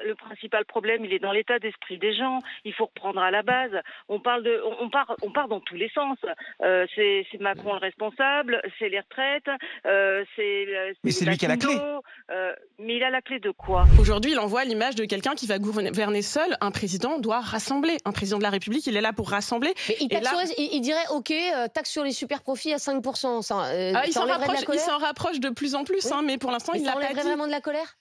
le principal problème, il est dans l'état d'esprit des gens. Il faut reprendre à la base. On part dans tous les sens. C'est Macron le responsable, c'est les retraites, Mais les c'est lui qui a la clé. vaccinaux. Mais il a la clé de quoi? Aujourd'hui, il envoie l'image de quelqu'un qui va gouverner seul. Un président doit rassembler. Un président de la République, il est là pour rassembler. Mais il dirait, OK, taxe sur les super profits à 5%. Il s'en rapproche de plus en plus, mais pour l'instant, il l'a pas dit. Vraiment de la colère?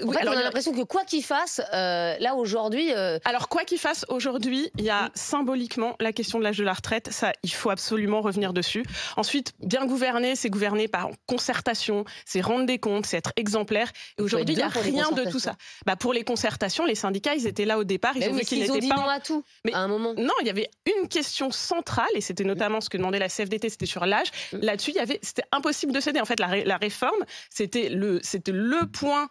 Oui, on a l'impression que quoi qu'il fasse, là aujourd'hui... Alors quoi qu'il fasse aujourd'hui, il y a symboliquement la question de l'âge de la retraite. Ça, il faut absolument revenir dessus. Ensuite, bien gouverner, c'est gouverner par concertation, c'est rendre des comptes, c'est être exemplaire. Et aujourd'hui, il n'y a rien de tout ça. Pour les concertations, les syndicats, ils étaient là au départ. Ils ont vu qu'ils n'étaient pas... non à tout, à un moment. Non, il y avait une question centrale, et c'était notamment ce que demandait la CFDT, c'était sur l'âge. Là-dessus, c'était impossible de céder. En fait, la réforme, c'était le point...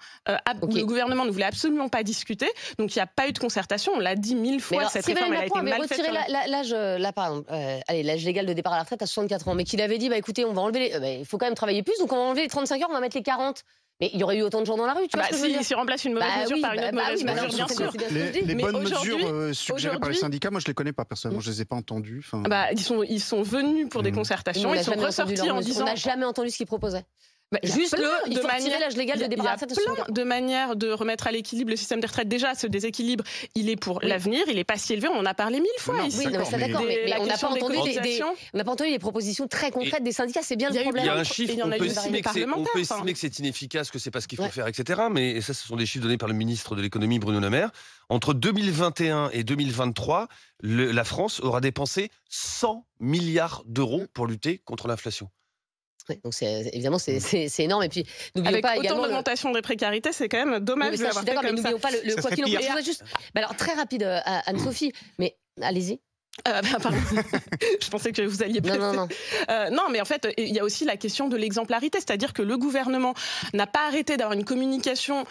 Le gouvernement ne voulait absolument pas discuter, donc il n'y a pas eu de concertation. On l'a dit 1000 fois, cette réforme elle a été mal faite. L'âge, par exemple, l'âge légal de départ à la retraite à 64 ans, mais qu'il avait dit, écoutez, on va enlever il faut quand même travailler plus, donc on va enlever les 35 heures, on va mettre les 40. Mais il y aurait eu autant de gens dans la rue, tu vois ce que je veux dire ? Si remplace une mauvaise mesure par une autre mauvaise mesure, bien sûr. Les bonnes mesures suggérées par les syndicats, moi je les connais pas personnellement, je les ai pas entendues. Ils sont venus pour des concertations, ils sont ressortis en disant... On n'a jamais entendu ce qu'ils proposaient. Il faut retirer l'âge légal de départ à la retraite. Il y a plein de manières de remettre à l'équilibre le système des retraites. Déjà, ce déséquilibre, il est pour l'avenir, il n'est pas si élevé. On en a parlé 1000 fois ici. Oui, mais on n'a pas entendu les propositions très concrètes des syndicats. C'est bien le problème. Il y a un chiffre, on peut estimer que c'est inefficace, que c'est pas ce qu'il faut faire, etc. Mais ça, ce sont des chiffres donnés par le ministre de l'économie, Bruno Le Maire. Entre 2021 et 2023, la France aura dépensé 100 milliards d'euros pour lutter contre l'inflation. Donc évidemment c'est énorme, et puis n'oublions pas également autant d'augmentation des précarités, c'est quand même dommage de l'avoir fait comme ça. N'oublions pas le quoi qu'il en coûte. Juste alors très rapide Anne-Sophie, mais allez-y. Pardon. Je pensais que vous alliez passer. Non, mais en fait, il y a aussi la question de l'exemplarité, c'est-à-dire que le gouvernement n'a pas arrêté d'avoir une communication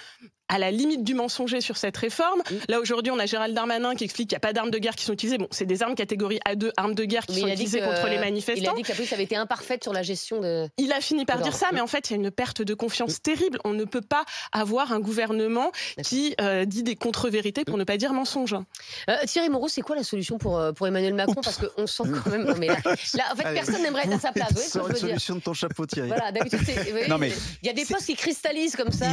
à la limite du mensonger sur cette réforme. Là, aujourd'hui, on a Gérald Darmanin qui explique qu'il n'y a pas d'armes de guerre qui sont utilisées. Bon, c'est des armes catégorie A2, armes de guerre qui sont utilisées contre les manifestants. Il a dit que la police avait été imparfaite sur la gestion de... Il a fini par dire ça, mais en fait, il y a une perte de confiance terrible. On ne peut pas avoir un gouvernement qui dit des contre-vérités, pour ne pas dire mensonges. Thierry Moreau, c'est quoi la solution pour Emmanuel Macron ? Parce qu'on sent quand même... là, en fait, personne n'aimerait être à sa place. Sors une solution de ton chapeau, Thierry. Voilà, d'habitude, il y a des postes qui cristallisent comme ça.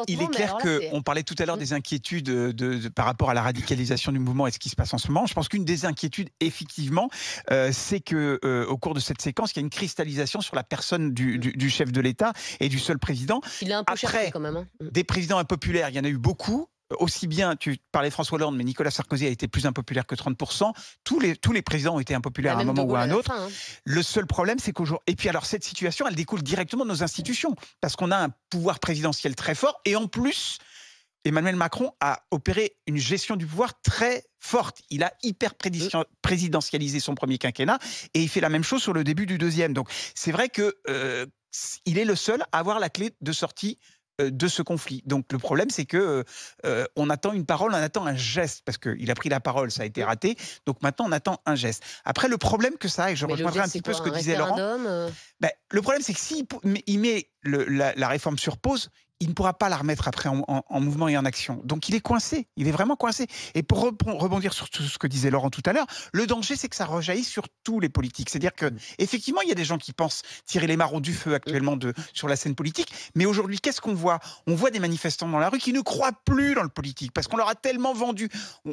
Il est clair qu'on parlait tout à l'heure des inquiétudes par rapport à la radicalisation du mouvement et ce qui se passe en ce moment. Je pense qu'une des inquiétudes, effectivement, c'est qu'au cours de cette séquence, il y a une cristallisation sur la personne du chef de l'État et du seul président. Il est un peu cherché quand même. Des présidents impopulaires, il y en a eu beaucoup. Aussi bien, tu parlais de François Hollande, mais Nicolas Sarkozy a été plus impopulaire que 30%. Tous les présidents ont été impopulaires à un moment ou à un autre. Le seul problème, c'est qu'aujourd'hui... Et puis alors, cette situation, elle découle directement de nos institutions. Parce qu'on a un pouvoir présidentiel très fort. Et en plus... Emmanuel Macron a opéré une gestion du pouvoir très forte. Il a hyper présidentialisé son premier quinquennat et il fait la même chose sur le début du deuxième. Donc c'est vrai que il est le seul à avoir la clé de sortie de ce conflit. Donc le problème, c'est que on attend une parole, on attend un geste, parce qu'il a pris la parole, ça a été raté. Donc maintenant, on attend un geste. Après, le problème que ça a, et je rejoindrai un petit peu ce que disait Laurent, le problème, c'est que s'il met la réforme sur pause, il ne pourra pas la remettre après en mouvement et en action. Donc il est coincé, il est vraiment coincé. Et pour rebondir sur tout ce que disait Laurent tout à l'heure, le danger, c'est que ça rejaillit sur tous les politiques. C'est-à-dire qu'effectivement, il y a des gens qui pensent tirer les marrons du feu actuellement sur la scène politique, mais aujourd'hui, qu'est-ce qu'on voit ? On voit des manifestants dans la rue qui ne croient plus dans le politique, parce qu'on leur a tellement vendu.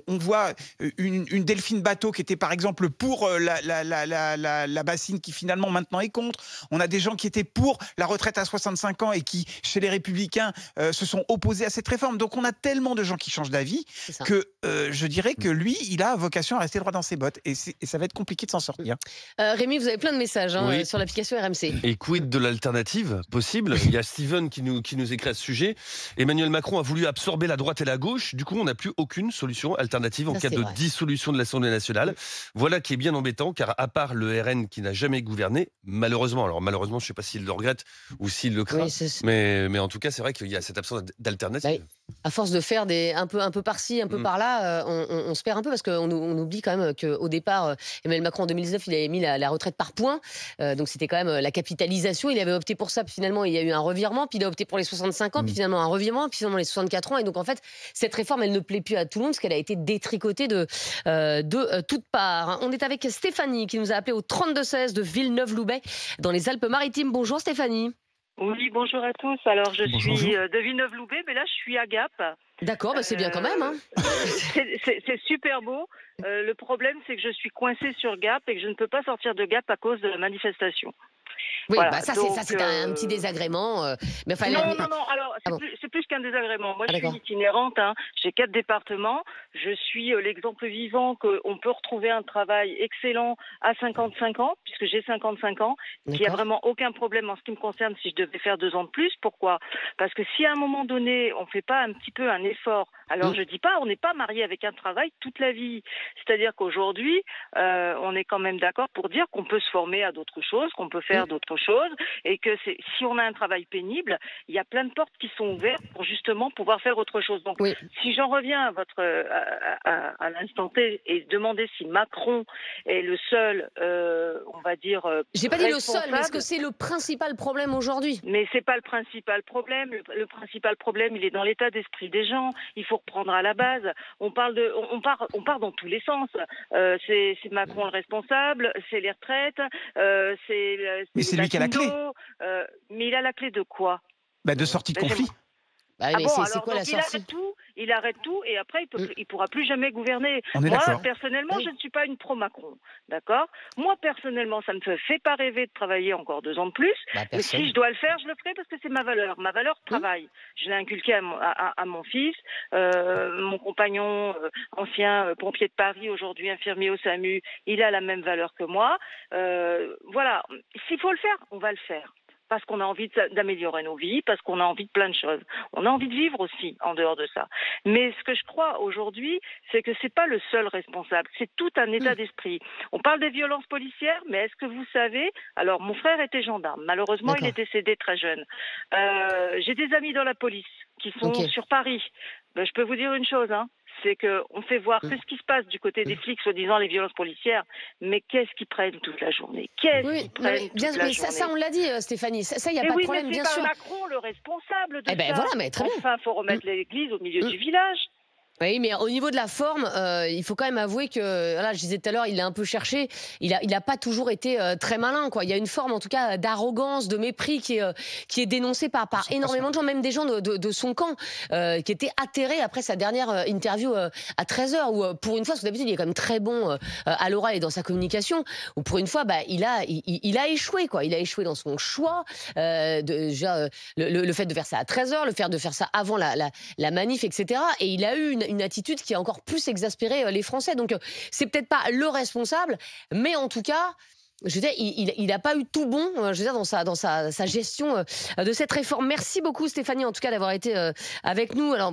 On voit une Delphine Batho qui était par exemple pour la bassine, qui finalement maintenant est contre. On a des gens qui étaient pour la retraite à 65 ans et qui, chez les Républicains, se sont opposés à cette réforme. Donc on a tellement de gens qui changent d'avis que je dirais que lui, il a vocation à rester droit dans ses bottes et ça va être compliqué de s'en sortir. Rémi, vous avez plein de messages sur l'application RMC. Et quid de l'alternative possible ? Il y a Steven qui nous écrit à ce sujet. Emmanuel Macron a voulu absorber la droite et la gauche. Du coup, on n'a plus aucune solution alternative en cas de dissolution de l'Assemblée nationale. Voilà qui est bien embêtant, car à part le RN qui n'a jamais gouverné, malheureusement, je ne sais pas s'il le regrette ou s'il le craint, mais en tout cas, c'est c'est vrai qu'il y a cette absence d'alternative. À force de faire un peu par-ci, un peu par-là, on se perd un peu parce qu'on oublie quand même qu'au départ, Emmanuel Macron en 2019, il avait mis la retraite par points. Donc c'était quand même la capitalisation. Il avait opté pour ça, puis finalement il y a eu un revirement, puis il a opté pour les 65 ans, puis finalement un revirement, puis finalement les 64 ans. Et donc en fait, cette réforme, elle ne plaît plus à tout le monde parce qu'elle a été détricotée de toutes parts. On est avec Stéphanie qui nous a appelé au 32-16 de Villeneuve-Loubet dans les Alpes-Maritimes. Bonjour Stéphanie. Oui, bonjour à tous. Alors, je suis de Villeneuve-Loubet, mais là, je suis à Gap. D'accord, c'est bien quand même. Hein. C'est super beau. Le problème, c'est que je suis coincée sur Gap et que je ne peux pas sortir de Gap à cause de la manifestation. Oui, voilà. Ça c'est un petit désagrément. Mais enfin, non, alors c'est plus qu'un désagrément. Moi, je suis itinérante, hein. J'ai 4 départements. Je suis l'exemple vivant qu'on peut retrouver un travail excellent à 55 ans, puisque j'ai 55 ans, qu'il n'y a vraiment aucun problème en ce qui me concerne si je devais faire 2 ans de plus. Pourquoi? Parce que si à un moment donné, on ne fait pas un petit peu un effort, alors je dis pas, on n'est pas marié avec un travail toute la vie. C'est-à-dire qu'aujourd'hui, on est quand même d'accord pour dire qu'on peut se former à d'autres choses, qu'on peut faire d'autres choses, et que si on a un travail pénible, il y a plein de portes qui sont ouvertes pour justement pouvoir faire autre chose. Donc, si j'en reviens à l'instant T et demander si Macron est le seul, on va dire, j'ai pas dit le seul, mais est-ce que c'est le principal problème aujourd'hui? Mais c'est pas le principal problème. Le principal problème, il est dans l'état d'esprit des gens. Il faut reprendre à la base. On part dans tous les sens. C'est Macron le responsable, c'est les retraites, mais c'est lui qui a la clé. Mais il a la clé de quoi? De sortie de conflit. C'est quoi la sortie? Il arrête tout et après il pourra plus jamais gouverner. Moi, personnellement, je ne suis pas une pro-Macron, d'accord? Moi, personnellement, ça ne me fait pas rêver de travailler encore 2 ans de plus. Mais si je dois le faire, je le ferai parce que c'est ma valeur. Ma valeur travail. Je l'ai inculqué à mon fils, mon compagnon, ancien pompier de Paris, aujourd'hui infirmier au SAMU, il a la même valeur que moi. Voilà, s'il faut le faire, on va le faire. Parce qu'on a envie d'améliorer nos vies, parce qu'on a envie de plein de choses. On a envie de vivre aussi en dehors de ça. Mais ce que je crois aujourd'hui, c'est que c'est pas le seul responsable, c'est tout un état d'esprit. On parle des violences policières, mais est-ce que vous savez... Alors, mon frère était gendarme. Malheureusement, il est décédé très jeune. J'ai des amis dans la police qui sont sur Paris. Je peux vous dire une chose, hein. C'est qu'on fait voir ce qui se passe du côté des flics, soi-disant les violences policières, mais qu'est-ce qu'ils prennent toute la journée? Ça, on l'a dit, Stéphanie. Ça, il n'y a pas de problème, bien sûr. Mais c'est pas Macron le responsable de ça. Voilà, mais très bien. Enfin, il faut remettre l'église au milieu du village. Oui, mais au niveau de la forme, il faut quand même avouer que, voilà, je disais tout à l'heure, il a un peu cherché. Il a pas toujours été très malin, quoi. Il y a une forme, en tout cas, d'arrogance, de mépris qui est dénoncée par énormément de gens, même des gens de son camp, qui étaient atterrés après sa dernière interview à 13h, où pour une fois, parce que d'habitude, il est quand même très bon à l'oral et dans sa communication, où pour une fois, il a échoué, quoi. Il a échoué dans son choix, le fait de faire ça à 13h, le fait de faire ça avant la manif, etc. Et il a eu une attitude qui a encore plus exaspéré les Français. Donc, c'est peut-être pas le responsable, mais en tout cas, je veux dire, il n'a pas eu tout bon, je veux dire, dans sa gestion de cette réforme. Merci beaucoup, Stéphanie, en tout cas, d'avoir été avec nous. Alors,